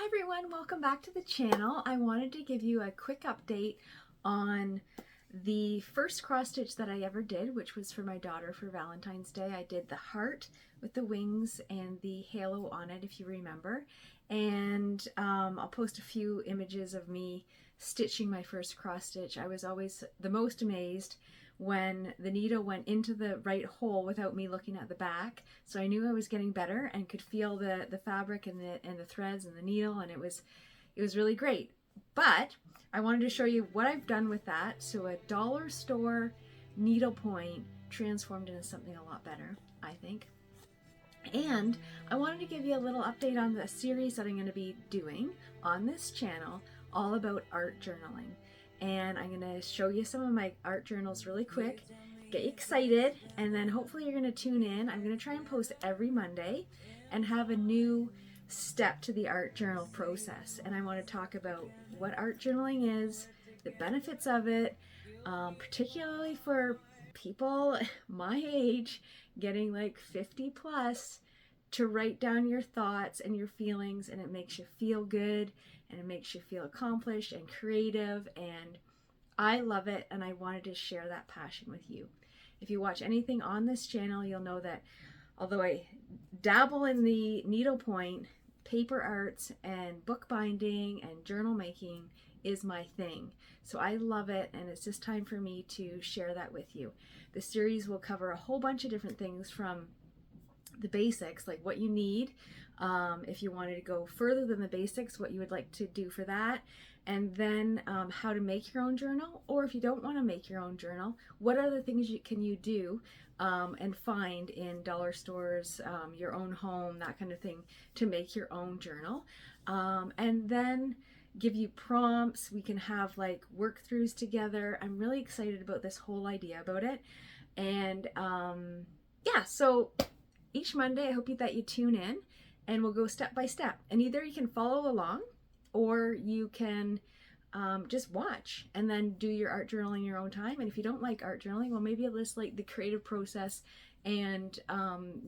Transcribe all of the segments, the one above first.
Hi everyone, welcome back to the channel. I wanted to give you a quick update on the first cross stitch that I ever did, which was for my daughter for Valentine's Day. I did the heart with the wings and the halo on it, if you remember. And I'll post a few images of me stitching my first cross stitch. I was always the most amazed when the needle went into the right hole without me looking at the back. So I knew I was getting better and could feel the fabric and the threads and the needle, and it was really great. But I wanted to show you what I've done with that. So a dollar store needlepoint transformed into something a lot better, I think. And I wanted to give you a little update on the series that I'm going to be doing on this channel all about art journaling. And I'm going to show you some of my art journals really quick, get you excited, and then hopefully you're going to tune in. I'm going to try and post every Monday and have a new step to the art journal process. And I want to talk about what art journaling is, the benefits of it, particularly for people my age, getting like 50 plus, to write down your thoughts and your feelings, and it makes you feel good and it makes you feel accomplished and creative, and I love it, and I wanted to share that passion with you. If you watch anything on this channel, you'll know that although I dabble in the needlepoint, paper arts and bookbinding and journal making is my thing. So I love it, and it's just time for me to share that with you. The series will cover a whole bunch of different things, from the basics, like what you need, if you wanted to go further than the basics, what you would like to do for that, and then how to make your own journal, or if you don't want to make your own journal, what other things can you do and find in dollar stores, your own home, that kind of thing, to make your own journal, and then give you prompts. We can have like work throughs together. I'm really excited about this whole idea about it, and yeah, so each Monday I hope that you tune in, and we'll go step by step, and either you can follow along or you can just watch and then do your art journaling in your own time. And if you don't like art journaling, well, maybe you'll just like the creative process and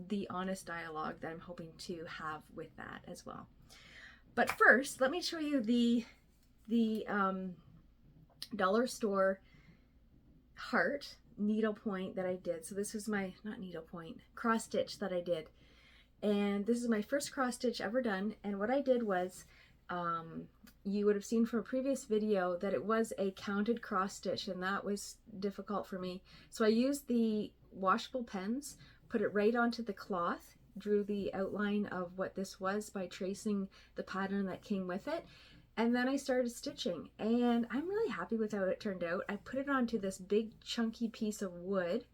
the honest dialogue that I'm hoping to have with that as well. But first, let me show you the dollar store heart needlepoint that I did. So this was my, not needlepoint, cross stitch that I did. And this is my first cross stitch ever done. And what I did was, you would have seen from a previous video that it was a counted cross stitch, and that was difficult for me. So I used the washable pens, put it right onto the cloth, drew the outline of what this was by tracing the pattern that came with it. And then I started stitching, and I'm really happy with how it turned out. I put it onto this big chunky piece of wood,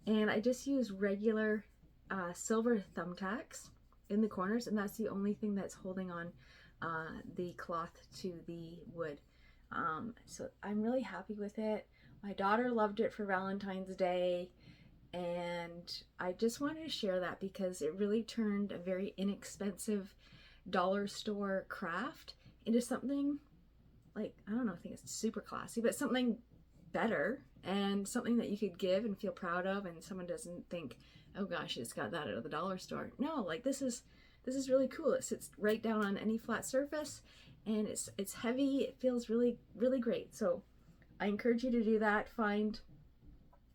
and I just used regular silver thumbtacks in the corners, and that's the only thing that's holding on the cloth to the wood. So I'm really happy with it. My daughter loved it for Valentine's Day, and I just wanted to share that because it really turned a very inexpensive dollar store craft into something like, I don't know, I think it's super classy, but something better, and something that you could give and feel proud of, and someone doesn't think, oh gosh, it's got that out of the dollar store. No, like this is really cool. It sits right down on any flat surface, and it's heavy. It feels really, really great. So I encourage you to do that. Find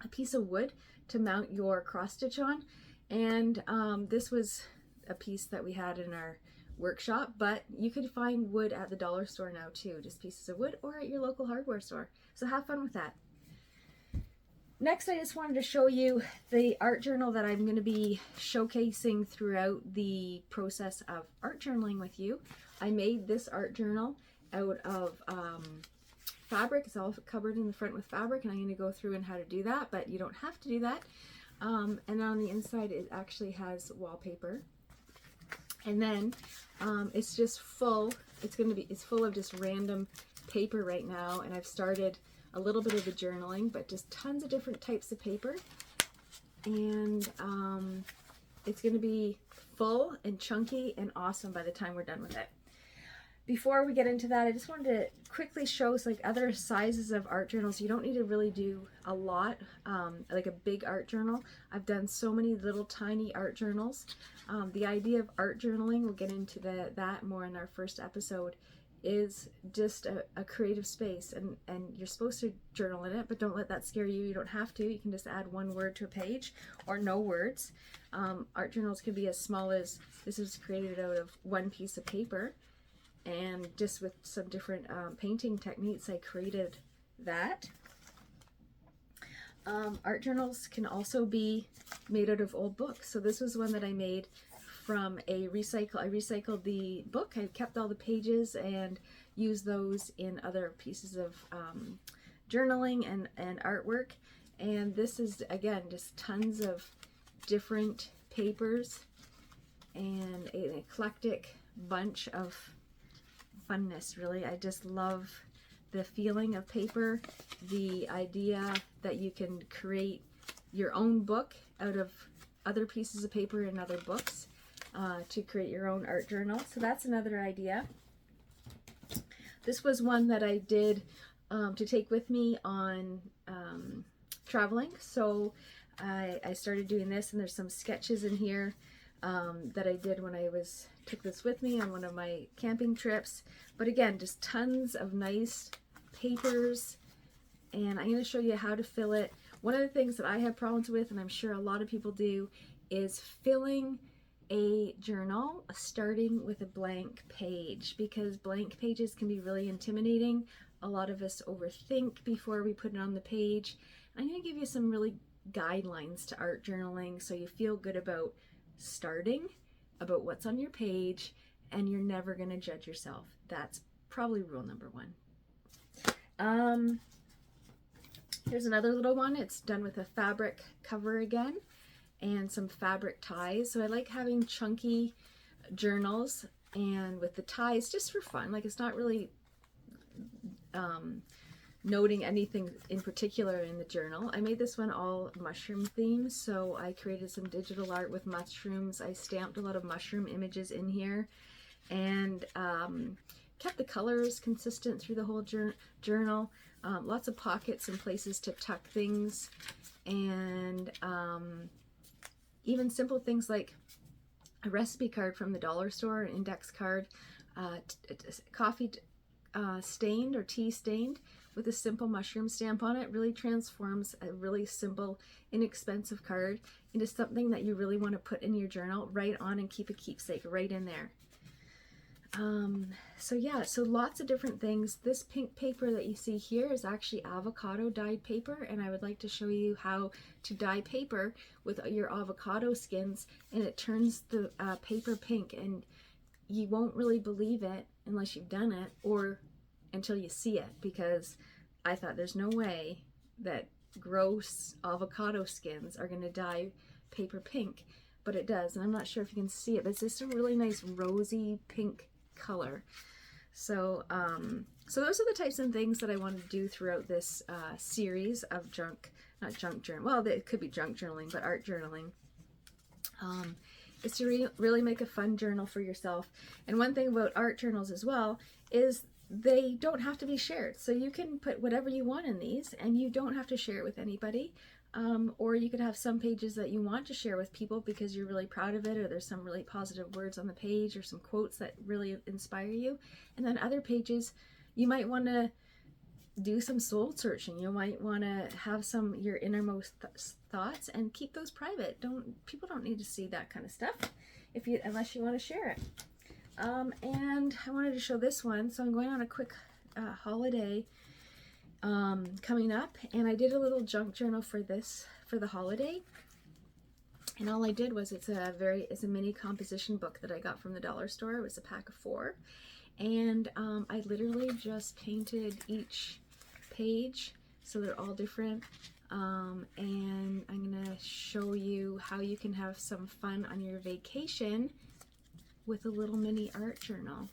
a piece of wood to mount your cross stitch on, and this was a piece that we had in our workshop, but you could find wood at the dollar store now too, just pieces of wood, or at your local hardware store. So have fun with that. Next, I just wanted to show you the art journal that I'm going to be showcasing throughout the process of art journaling with you. I made this art journal out of fabric. It's all covered in the front with fabric, and I'm going to go through and how to do that, but you don't have to do that. And on the inside it actually has wallpaper. And then it's just full, it's full of just random paper right now, and I've started a little bit of the journaling, but just tons of different types of paper. And it's going to be full and chunky and awesome by the time we're done with it. before we get into that, I just wanted to quickly show like other sizes of art journals. You don't need to really do a lot, like a big art journal. I've done so many little tiny art journals. The idea of art journaling, we'll get into that more in our first episode, is just a creative space, and you're supposed to journal in it, but don't let that scare you. You don't have to. You can just add one word to a page or no words. Art journals can be as small as, this is created out of one piece of paper, and just with some different painting techniques I created that. Art journals can also be made out of old books. So this was one that I made from I recycled the book. I kept all the pages and used those in other pieces of journaling and artwork. And this is, again, just tons of different papers and an eclectic bunch of funness, really. I just love the feeling of paper, the idea that you can create your own book out of other pieces of paper and other books to create your own art journal. So that's another idea. This was one that I did to take with me on traveling. So I started doing this, and there's some sketches in here that I did when I took this with me on one of my camping trips. But again, just tons of nice papers, and I'm going to show you how to fill it. One of the things that I have problems with, and I'm sure a lot of people do, is filling a journal starting with a blank page, because blank pages can be really intimidating. A lot of us overthink before we put it on the page. I'm going to give you some really guidelines to art journaling so you feel good about starting, about what's on your page, and you're never going to judge yourself. That's probably rule number one. Here's another little one. It's done with a fabric cover again and some fabric ties. So I like having chunky journals, and with the ties just for fun. Like, it's not really noting anything in particular in the journal. I made this one all mushroom themed, so I created some digital art with mushrooms. I stamped a lot of mushroom images in here, and kept the colors consistent through the whole journal. Lots of pockets and places to tuck things, and even simple things like a recipe card from the dollar store, an index card, coffee stained or tea stained with a simple mushroom stamp on it, really transforms a really simple, inexpensive card into something that you really want to put in your journal, write on, and keep a keepsake right in there. So yeah, so lots of different things. This pink paper that you see here is actually avocado dyed paper, and I would like to show you how to dye paper with your avocado skins, and it turns the paper pink, and you won't really believe it unless you've done it, or until you see it, because I thought there's no way that gross avocado skins are going to dye paper pink, but it does. And I'm not sure if you can see it, but it's just a really nice rosy pink color. So so those are the types of things that I want to do throughout this series of not junk journal, well, it could be junk journaling, but art journaling. Is to really make a fun journal for yourself. And one thing about art journals as well is they don't have to be shared. So you can put whatever you want in these, and you don't have to share it with anybody. Or you could have some pages that you want to share with people because you're really proud of it, or there's some really positive words on the page, or some quotes that really inspire you. And then other pages, you might want to do some soul searching. You might want to have your innermost thoughts, and keep those private. People don't need to see that kind of stuff unless you want to share it. And I wanted to show this one. So I'm going on a quick holiday coming up, and I did a little junk journal for the holiday. And all I did was, it's a mini composition book that I got from the dollar store. It was a pack of 4, and I literally just painted each page so they're all different. And I'm gonna show you how you can have some fun on your vacation with a little mini art journal.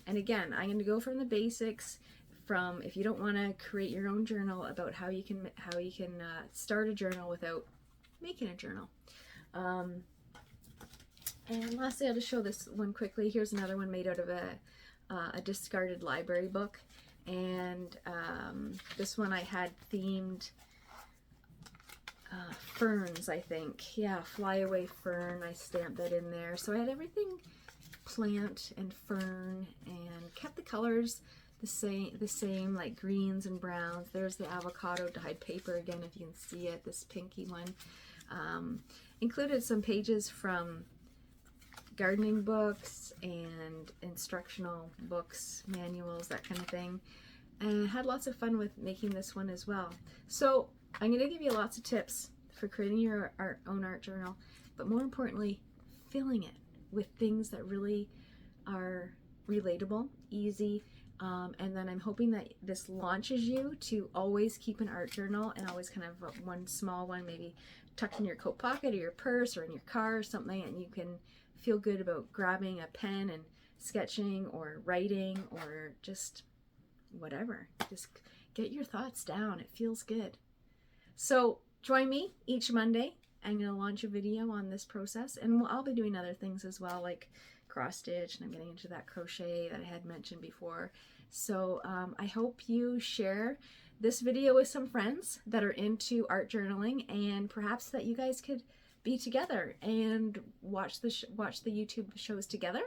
And again, I'm going to go from the basics, from if you don't want to create your own journal, about how you can start a journal without making a journal. And lastly, I'll just show this one quickly. Here's another one made out of a discarded library book, and this one I had themed ferns, I think. Yeah, flyaway fern. I stamped that in there. So I had everything plant and fern, and kept the colors the same, like greens and browns. There's the avocado dyed paper again, if you can see it, this pinky one. Included some pages from gardening books and instructional books, manuals, that kind of thing. And had lots of fun with making this one as well. So I'm going to give you lots of tips for creating your own art journal, but more importantly, filling it with things that really are relatable, easy, and then I'm hoping that this launches you to always keep an art journal, and always kind of one small one, maybe tucked in your coat pocket or your purse or in your car or something, and you can feel good about grabbing a pen and sketching or writing or just whatever. Just get your thoughts down. It feels good. So join me each Monday. I'm going to launch a video on this process, and I'll be doing other things as well, like cross stitch, and I'm getting into that crochet that I had mentioned before. So I hope you share this video with some friends that are into art journaling, and perhaps that you guys could be together and watch the YouTube shows together,